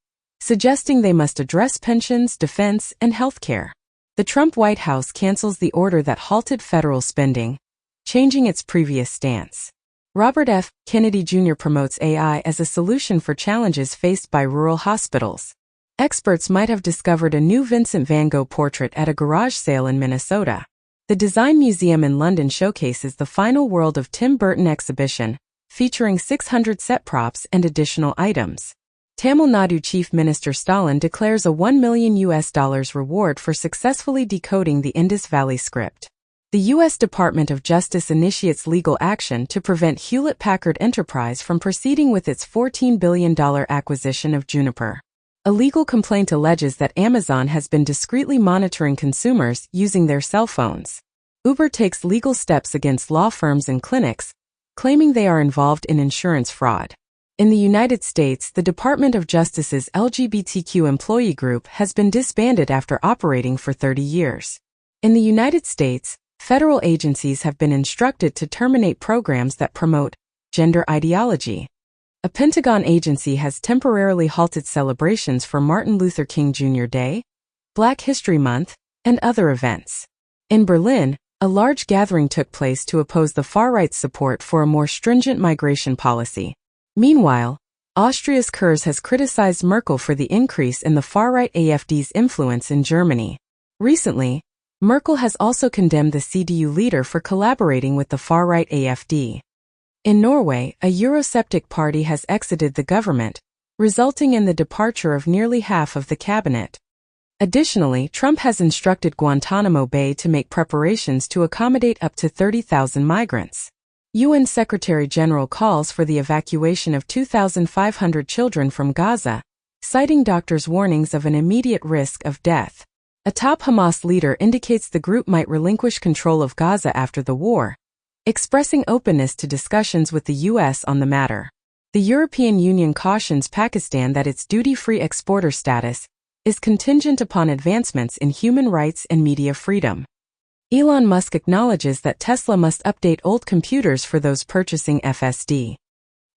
suggesting they must address pensions, defense, and healthcare. The Trump White House cancels the order that halted federal spending, changing its previous stance. Robert F. Kennedy Jr. promotes AI as a solution for challenges faced by rural hospitals. Experts might have discovered a new Vincent van Gogh portrait at a garage sale in Minnesota. The Design Museum in London showcases the Final World of Tim Burton exhibition, featuring 600 set props and additional items. Tamil Nadu Chief Minister Stalin declares a $1 million reward for successfully decoding the Indus Valley script. The U.S. Department of Justice initiates legal action to prevent Hewlett-Packard Enterprise from proceeding with its $14 billion acquisition of Juniper. A legal complaint alleges that Amazon has been discreetly monitoring consumers using their cell phones. Uber takes legal steps against law firms and clinics, claiming they are involved in insurance fraud. In the United States, the Department of Justice's LGBTQ employee group has been disbanded after operating for 30 years. In the United States, federal agencies have been instructed to terminate programs that promote gender ideology. A Pentagon agency has temporarily halted celebrations for Martin Luther King Jr. Day, Black History Month, and other events. In Berlin, a large gathering took place to oppose the far-right's support for a more stringent migration policy. Meanwhile, Austria's Kurz has criticized Merkel for the increase in the far-right AfD's influence in Germany. Recently, Merkel has also condemned the CDU leader for collaborating with the far-right AfD. In Norway, a Eurosceptic party has exited the government, resulting in the departure of nearly half of the cabinet. Additionally, Trump has instructed Guantanamo Bay to make preparations to accommodate up to 30,000 migrants. UN Secretary-General calls for the evacuation of 2,500 children from Gaza, citing doctors' warnings of an immediate risk of death. A top Hamas leader indicates the group might relinquish control of Gaza after the war, expressing openness to discussions with the U.S. on the matter. The European Union cautions Pakistan that its duty-free exporter status is contingent upon advancements in human rights and media freedom. Elon Musk acknowledges that Tesla must update old computers for those purchasing FSD.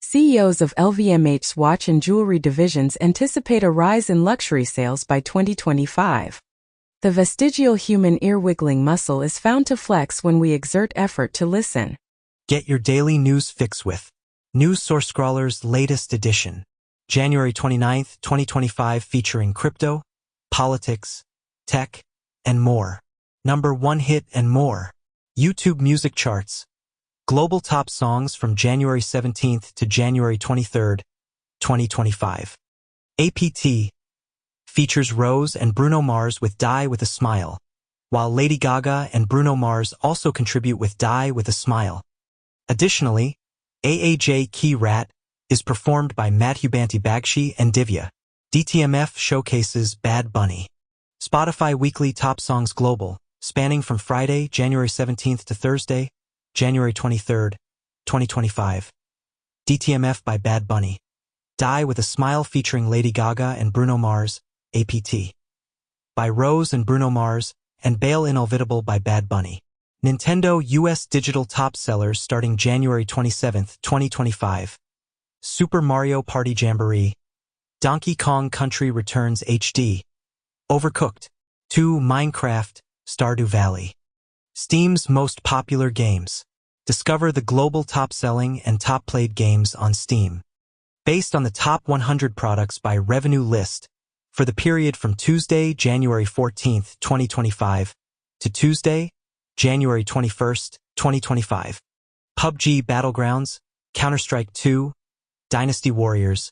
CEOs of LVMH's watch and jewelry divisions anticipate a rise in luxury sales by 2025. The vestigial human ear-wiggling muscle is found to flex when we exert effort to listen. Get your daily news fix with News Source Scrawler's latest edition, January 29, 2025, featuring crypto, politics, tech, and more. Number 1 hit and more. YouTube music charts. Global top songs from January 17th to January 23rd, 2025. APT features Rose and Bruno Mars with Die with a Smile, while Lady Gaga and Bruno Mars also contribute with Die with a Smile. Additionally, AAJ Key Rat is performed by Madhubanti Bagchi and Divya. DTMF showcases Bad Bunny. Spotify Weekly Top Songs Global, spanning from Friday, January 17th to Thursday, January 23rd, 2025. DTMF by Bad Bunny. Die with a Smile featuring Lady Gaga and Bruno Mars, APT. By Rose and Bruno Mars, and Bail Inolvidable by Bad Bunny. Nintendo US Digital Top Sellers starting January 27th, 2025. Super Mario Party Jamboree. Donkey Kong Country Returns HD. Overcooked. 2 Minecraft, Stardew Valley. Steam's most popular games. Discover the global top-selling and top-played games on Steam. Based on the top 100 products by revenue list, for the period from Tuesday, January 14th, 2025, to Tuesday, January 21st, 2025. PUBG Battlegrounds, Counter-Strike 2, Dynasty Warriors,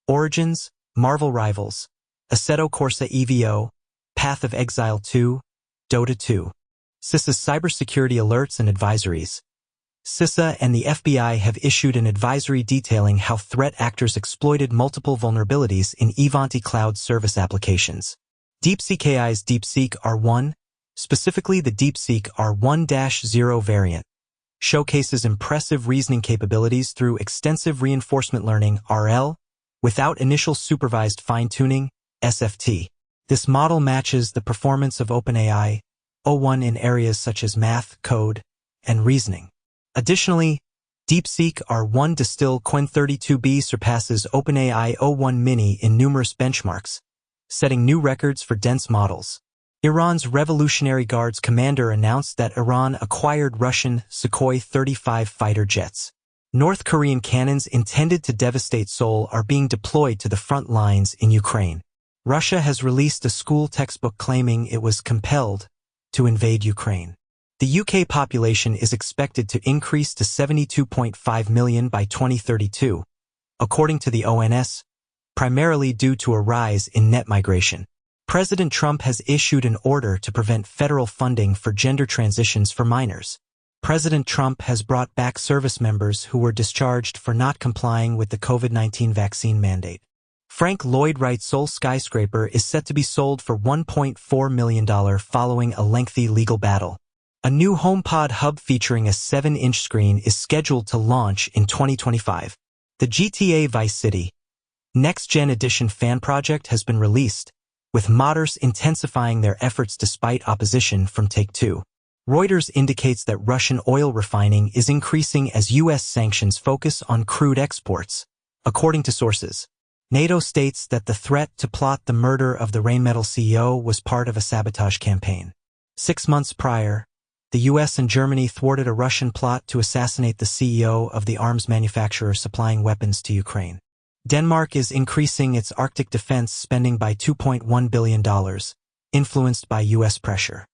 Origins, Marvel Rivals, Assetto Corsa EVO, Path of Exile 2, Dota 2. CISA's cybersecurity alerts and advisories. CISA and the FBI have issued an advisory detailing how threat actors exploited multiple vulnerabilities in Ivanti cloud service applications. DeepSeek AI's DeepSeek R1, specifically the DeepSeek R1-0 variant, showcases impressive reasoning capabilities through extensive reinforcement learning RL, without initial supervised fine-tuning SFT. This model matches the performance of OpenAI O1 in areas such as math, code, and reasoning. Additionally, DeepSeek R1 Distill Qwen 32B surpasses OpenAI O1 Mini in numerous benchmarks, setting new records for dense models. Iran's Revolutionary Guards commander announced that Iran acquired Russian Sukhoi 35 fighter jets. North Korean cannons intended to devastate Seoul are being deployed to the front lines in Ukraine. Russia has released a school textbook claiming it was compelled to invade Ukraine. The UK population is expected to increase to 72.5 million by 2032, according to the ONS, primarily due to a rise in net migration. President Trump has issued an order to prevent federal funding for gender transitions for minors. President Trump has brought back service members who were discharged for not complying with the COVID-19 vaccine mandate. Frank Lloyd Wright's Soul skyscraper is set to be sold for $1.4 million following a lengthy legal battle. A new HomePod hub featuring a 7-inch screen is scheduled to launch in 2025. The GTA Vice City Next Gen Edition fan project has been released, with modders intensifying their efforts despite opposition from Take-Two. Reuters indicates that Russian oil refining is increasing as U.S. sanctions focus on crude exports. According to sources, NATO states that the threat to plot the murder of the Rheinmetall CEO was part of a sabotage campaign. 6 months prior, the U.S. and Germany thwarted a Russian plot to assassinate the CEO of the arms manufacturer supplying weapons to Ukraine. Denmark is increasing its Arctic defense spending by $2.1 billion, influenced by U.S. pressure.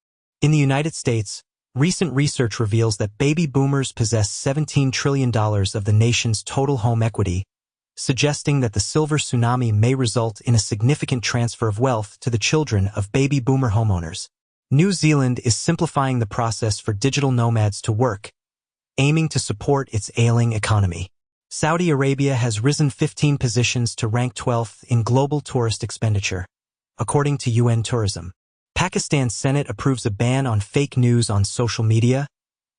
In the United States, recent research reveals that baby boomers possess $17 trillion of the nation's total home equity, suggesting that the silver tsunami may result in a significant transfer of wealth to the children of baby boomer homeowners. New Zealand is simplifying the process for digital nomads to work, aiming to support its ailing economy. Saudi Arabia has risen 15 positions to rank 12th in global tourist expenditure, according to UN Tourism. Pakistan's Senate approves a ban on fake news on social media,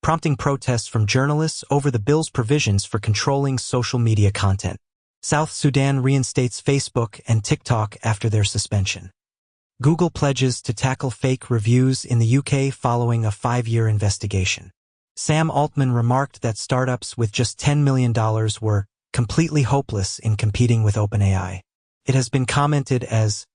prompting protests from journalists over the bill's provisions for controlling social media content. South Sudan reinstates Facebook and TikTok after their suspension. Google pledges to tackle fake reviews in the UK following a 5-year investigation. Sam Altman remarked that startups with just $10 million were completely hopeless in competing with OpenAI. It has been commented as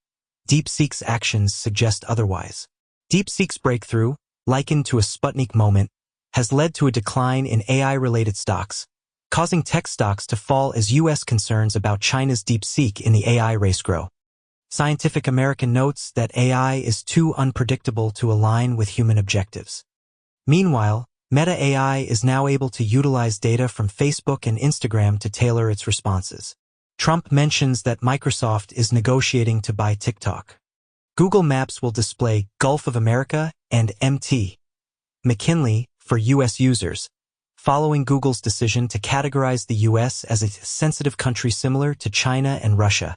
DeepSeek's actions suggest otherwise. DeepSeek's breakthrough, likened to a Sputnik moment, has led to a decline in AI-related stocks, causing tech stocks to fall as U.S. concerns about China's DeepSeek in the AI race grow. Scientific American notes that AI is too unpredictable to align with human objectives. Meanwhile, Meta AI is now able to utilize data from Facebook and Instagram to tailor its responses. Trump mentions that Microsoft is negotiating to buy TikTok. Google Maps will display Gulf of America and MT. McKinley for U.S. users, following Google's decision to categorize the U.S. as a sensitive country similar to China and Russia.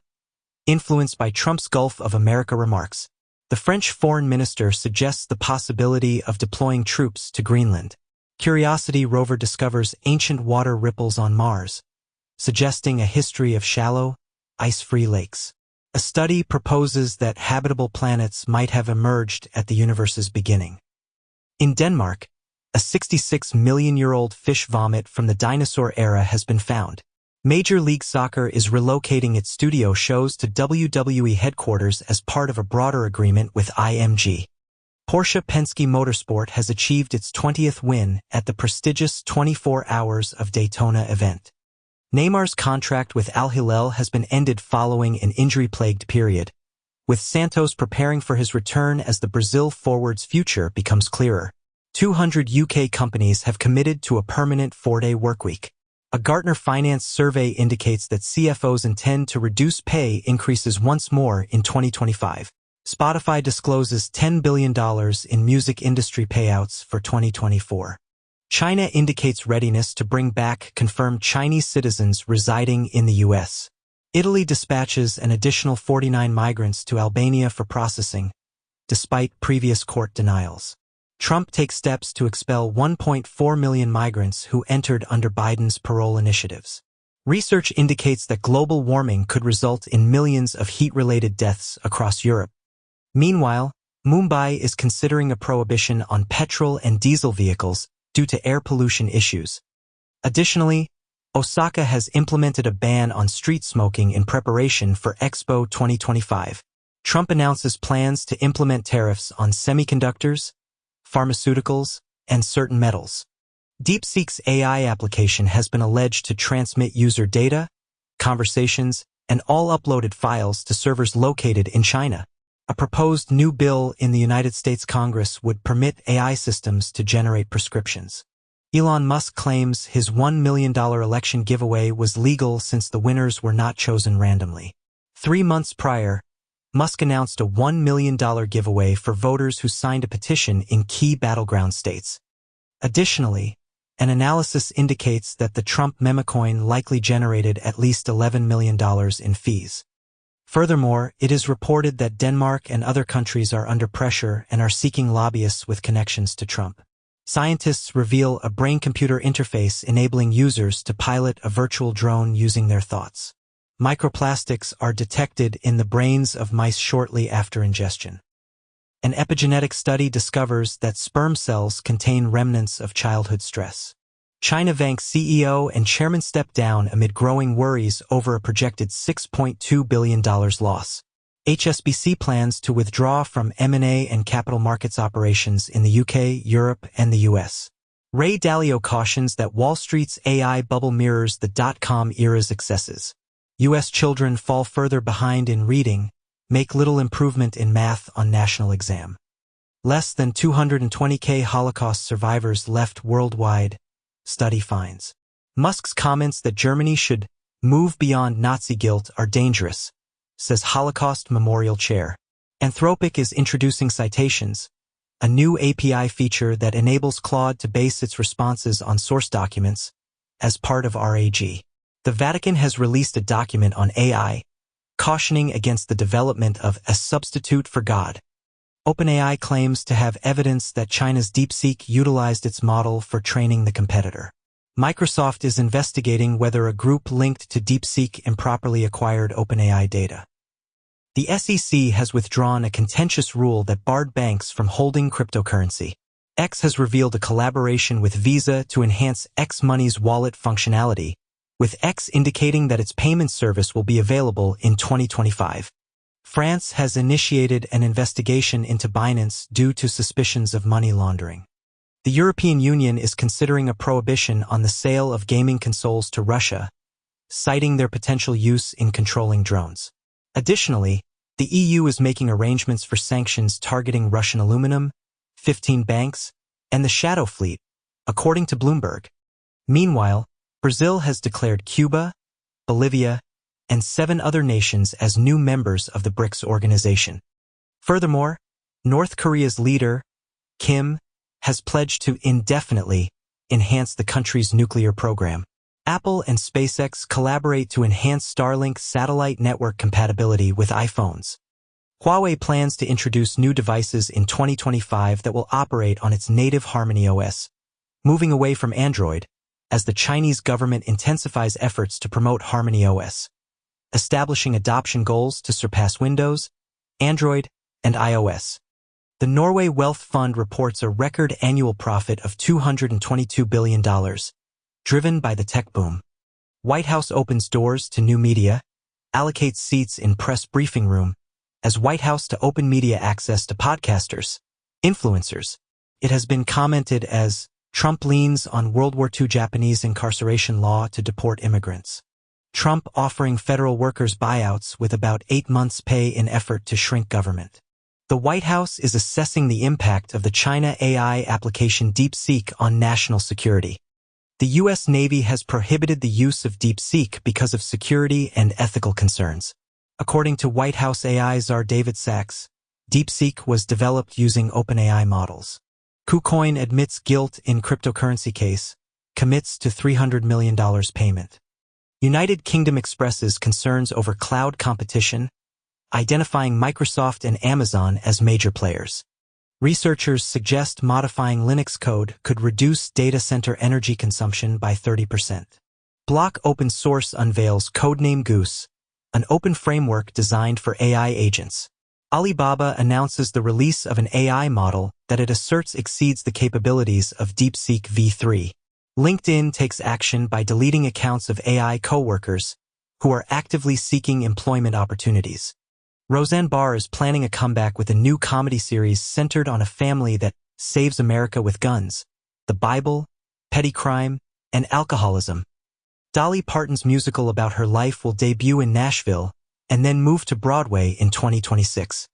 Influenced by Trump's Gulf of America remarks, the French foreign minister suggests the possibility of deploying troops to Greenland. Curiosity rover discovers ancient water ripples on Mars, suggesting a history of shallow, ice-free lakes. A study proposes that habitable planets might have emerged at the universe's beginning. In Denmark, a 66-million-year-old fish vomit from the dinosaur era has been found. Major League Soccer is relocating its studio shows to WWE headquarters as part of a broader agreement with IMG. Porsche Penske Motorsport has achieved its 20th win at the prestigious 24 Hours of Daytona event. Neymar's contract with Al Hilal has been ended following an injury-plagued period, with Santos preparing for his return as the Brazil forward's future becomes clearer. 200 UK companies have committed to a permanent 4-day workweek. A Gartner Finance survey indicates that CFOs intend to reduce pay increases once more in 2025. Spotify discloses $10 billion in music industry payouts for 2024. China indicates readiness to bring back confirmed Chinese citizens residing in the U.S. Italy dispatches an additional 49 migrants to Albania for processing, despite previous court denials. Trump takes steps to expel 1.4 million migrants who entered under Biden's parole initiatives. Research indicates that global warming could result in millions of heat-related deaths across Europe. Meanwhile, Mumbai is considering a prohibition on petrol and diesel vehicles due to air pollution issues. Additionally, Osaka has implemented a ban on street smoking in preparation for Expo 2025. Trump announces plans to implement tariffs on semiconductors, pharmaceuticals, and certain metals. DeepSeek's AI application has been alleged to transmit user data, conversations, and all uploaded files to servers located in China. A proposed new bill in the United States Congress would permit AI systems to generate prescriptions. Elon Musk claims his $1 million election giveaway was legal since the winners were not chosen randomly. 3 months prior, Musk announced a $1 million giveaway for voters who signed a petition in key battleground states. Additionally, an analysis indicates that the Trump memecoin likely generated at least $11 million in fees. Furthermore, it is reported that Denmark and other countries are under pressure and are seeking lobbyists with connections to Trump. Scientists reveal a brain-computer interface enabling users to pilot a virtual drone using their thoughts. Microplastics are detected in the brains of mice shortly after ingestion. An epigenetic study discovers that sperm cells contain remnants of childhood stress. China Vank CEO and chairman step down amid growing worries over a projected $6.2 billion loss. HSBC plans to withdraw from M&A and capital markets operations in the UK, Europe, and the US. Ray Dalio cautions that Wall Street's AI bubble mirrors the dot-com era's excesses. U.S. children fall further behind in reading, make little improvement in math on national exam. Less than 220,000 Holocaust survivors left worldwide, study finds. Musk's comments that Germany should move beyond Nazi guilt are dangerous, says Holocaust Memorial Chair. Anthropic is introducing citations, a new API feature that enables Claude to base its responses on source documents, as part of RAG. The Vatican has released a document on AI, cautioning against the development of a substitute for God. OpenAI claims to have evidence that China's DeepSeek utilized its model for training the competitor. Microsoft is investigating whether a group linked to DeepSeek improperly acquired OpenAI data. The SEC has withdrawn a contentious rule that barred banks from holding cryptocurrency. X has revealed a collaboration with Visa to enhance X Money's wallet functionality, with X indicating that its payment service will be available in 2025. France has initiated an investigation into Binance due to suspicions of money laundering. The European Union is considering a prohibition on the sale of gaming consoles to Russia, citing their potential use in controlling drones. Additionally, the EU is making arrangements for sanctions targeting Russian aluminum, 15 banks, and the Shadow Fleet, according to Bloomberg. Meanwhile, Brazil has declared Cuba, Bolivia, and 7 other nations as new members of the BRICS organization. Furthermore, North Korea's leader, Kim, has pledged to indefinitely enhance the country's nuclear program. Apple and SpaceX collaborate to enhance Starlink satellite network compatibility with iPhones. Huawei plans to introduce new devices in 2025 that will operate on its native Harmony OS, moving away from Android, as the Chinese government intensifies efforts to promote Harmony OS, establishing adoption goals to surpass Windows, Android, and iOS. The Norway Wealth Fund reports a record annual profit of $222 billion, driven by the tech boom. White House opens doors to new media, allocates seats in press briefing room, as White House to open media access to podcasters, influencers. It has been commented as Trump leans on World War II Japanese incarceration law to deport immigrants. Trump offering federal workers buyouts with about 8 months' pay in effort to shrink government. The White House is assessing the impact of the China AI application DeepSeek on national security. The U.S. Navy has prohibited the use of DeepSeek because of security and ethical concerns. According to White House AI czar David Sachs, DeepSeek was developed using OpenAI models. KuCoin admits guilt in cryptocurrency case, commits to $300 million payment. United Kingdom expresses concerns over cloud competition, identifying Microsoft and Amazon as major players. Researchers suggest modifying Linux code could reduce data center energy consumption by 30%. Block Open Source unveils Codename Goose, an open framework designed for AI agents. Alibaba announces the release of an AI model that it asserts exceeds the capabilities of DeepSeek v3. LinkedIn takes action by deleting accounts of AI coworkers who are actively seeking employment opportunities. Roseanne Barr is planning a comeback with a new comedy series centered on a family that saves America with guns, the Bible, petty crime, and alcoholism. Dolly Parton's musical about her life will debut in Nashville and then move to Broadway in 2026.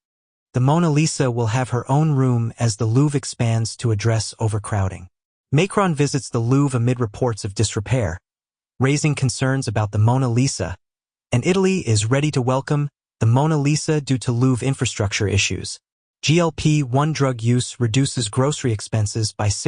The Mona Lisa will have her own room as the Louvre expands to address overcrowding. Macron visits the Louvre amid reports of disrepair, raising concerns about the Mona Lisa, and Italy is ready to welcome the Mona Lisa due to Louvre infrastructure issues. GLP-1 drug use reduces grocery expenses by